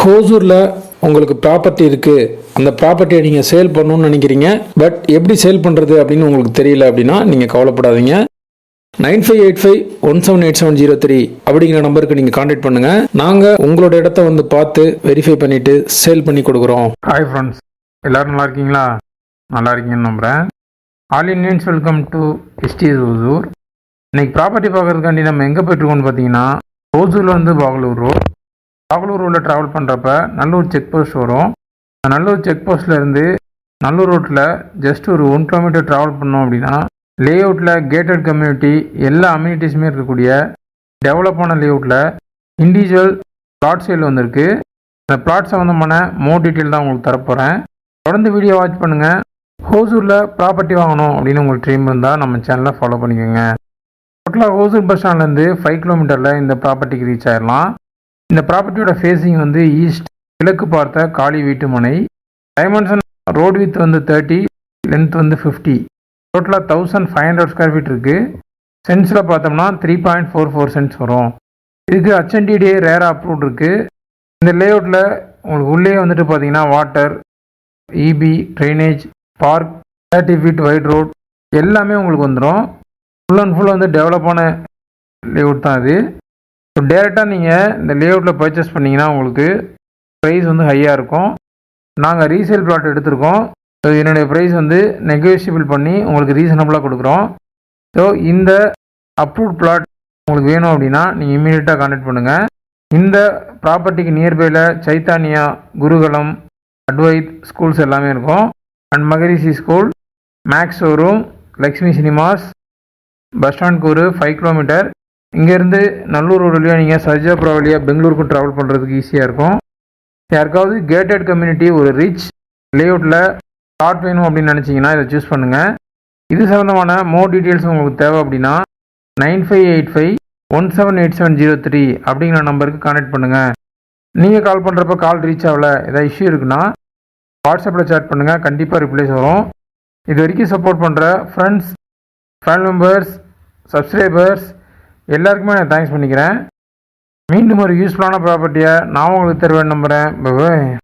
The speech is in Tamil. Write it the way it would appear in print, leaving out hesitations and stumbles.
ஹோசூரில் உங்களுக்கு ப்ராப்பர்ட்டி இருக்குது, அந்த ப்ராப்பர்ட்டியை நீங்கள் சேல் பண்ணணும்னு நினைக்கிறீங்க, பட் எப்படி சேல் பண்ணுறது அப்படின்னு உங்களுக்கு தெரியல அப்படின்னா நீங்கள் கவலைப்படாதீங்க. 9585178703 அப்படிங்கிற நம்பருக்கு நீங்கள் காண்டாக்ட் பண்ணுங்கள். நாங்கள் உங்களோட இடத்த வந்து பார்த்து வெரிஃபை பண்ணிவிட்டு சேல் பண்ணி கொடுக்குறோம். ஹாய் ஃப்ரெண்ட்ஸ், எல்லோரும் நல்லா இருக்கீங்களா? நல்லா இருக்கீங்கன்னு நம்புகிறேன். All Indians welcome to SDS Hosur. இன்றைக்கி ப்ராப்பர்ட்டி பார்க்குறதுக்காண்டி நம்ம எங்கே போய்ட்டுருக்கோம்னு பார்த்தீங்கன்னா, ஹோசூரில் வந்து பாகலூர் ரோட். பாகலூர் ரோட்டில் ட்ராவல் பண்ணுறப்ப நல்லூர் செக் போஸ்ட் வரும். அந்த நல்லூர் செக் போஸ்ட்லேருந்து நல்லூர் ரோட்டில் ஜஸ்ட் ஒரு 1 கிலோமீட்டர் ட்ராவல் பண்ணோம் அப்படின்னா லே அவுட்டில் கேட்டட் கம்யூனிட்டி எல்லா அம்யூனிட்டிஸுமே இருக்கக்கூடிய டெவலப்பான லே அவுட்டில் இண்டிவிஜுவல் பிளாட் சேல் வந்திருக்கு. அந்த பிளாட் சம்மந்தமான மோர் டீட்டெயில் தான் உங்களுக்கு தரப்போகிறேன். தொடர்ந்து வீடியோ வாட்ச் பண்ணுங்கள். ஹோசூரில் ப்ராப்பர்ட்டி வாங்கணும் அப்படின்னு உங்களுக்கு ட்ரீம் இருந்தால் நம்ம சேனலை ஃபாலோ பண்ணிக்கோங்க. டோட்டலாக ஹோசூர் பஸ் ஸ்டாண்ட்லேருந்து 5 கிலோமீட்டரில் இந்த ப்ராப்பர்ட்டிக்கு ரீச் ஆயிடலாம். இந்த ப்ராப்பர்ட்டியோட ஃபேஸிங் வந்து ஈஸ்ட், கிழக்கு பார்த்த காலி வீட்டு மனை. டைமென்ஷன் ரோடு வித் வந்து 30, லென்த் வந்து 50. டோட்டலாக 1500 ஸ்கொயர் ஃபீட் இருக்குது. சென்ஸில் பார்த்தோம்னா 3.44 சென்ட்ஸ் வரும். இதுக்கு HNDDA ரேராக அப்ரூவ்ட் இருக்குது. இந்த லேஅவுட்டில் உங்களுக்கு உள்ளே வந்துட்டு பார்த்தீங்கன்னா water, EB, drainage, park, 30 feet wide road எல்லாமே உங்களுக்கு வந்துடும். ஃபுல் அண்ட் ஃபுல் வந்து டெவலப்பான லேஅவுட் தான் இது. ஸோ டேரெக்டாக நீங்கள் இந்த லேஅவுட்டில் பர்ச்சேஸ் பண்ணிங்கன்னா உங்களுக்கு ப்ரைஸ் வந்து ஹையாக இருக்கும். நாங்கள் ரீசேல் பிளாட் எடுத்திருக்கோம். ஸோ என்னுடைய ப்ரைஸ் வந்து நெகோஷியபிள் பண்ணி உங்களுக்கு ரீசனபுளாக கொடுக்குறோம். ஸோ இந்த அப்ரூவ்ட் பிளாட் உங்களுக்கு வேணும் அப்படின்னா நீங்கள் இம்மீடியட்டாக கான்டாக்ட் பண்ணுங்கள். இந்த ப்ராப்பர்ட்டிக்கு நியர்பையில் சைத்தானியா, குருகுலம், அட்வைத் ஸ்கூல்ஸ் எல்லாமே இருக்கும். And Maharishi school, Max showroom, Lakshmi cinemas, bus ஸ்டாண்ட்க்கு ஒரு 5 கிலோமீட்டர். இங்கேருந்து நல்லூர் ரோடு வழியாக நீங்கள் சர்ஜாபுரா வழியாக பெங்களூருக்கும் ட்ராவல் பண்ணுறதுக்கு ஈஸியாக இருக்கும். யாருக்காவது கேட்டட் கம்யூனிட்டி ஒரு ரிச் லேஅவுட்டில் பிளாட் வேணும் அப்படின்னு நினச்சிங்கன்னா இதை சூஸ் பண்ணுங்கள். இது சம்மந்தமான மோர் டீட்டெயில்ஸ் உங்களுக்கு தேவை அப்படின்னா 9585178703 அப்படிங்கிற நம்பருக்கு கான்டாக்ட் பண்ணுங்கள். நீங்கள் கால் பண்ணுறப்ப கால் ரீச் ஆகலை, ஏதாவது இஷ்யூ இருக்குன்னா வாட்ஸ்அப்பில் சேட் பண்ணுங்கள், கண்டிப்பாக ரிப்ளைஸ் வரும். இது வரைக்கும் சப்போர்ட் பண்ணுற ஃப்ரெண்ட்ஸ், ஃபேமிலி மெம்பர்ஸ், சப்ஸ்கிரைபர்ஸ் எல்லாருக்குமே நான் தேங்க்ஸ் பண்ணிக்கிறேன். மீண்டும் ஒரு யூஸ்ஃபுல்லான ப்ராப்பர்ட்டியை நான் உங்களுக்கு தருவேன் நம்புகிறேன். பை.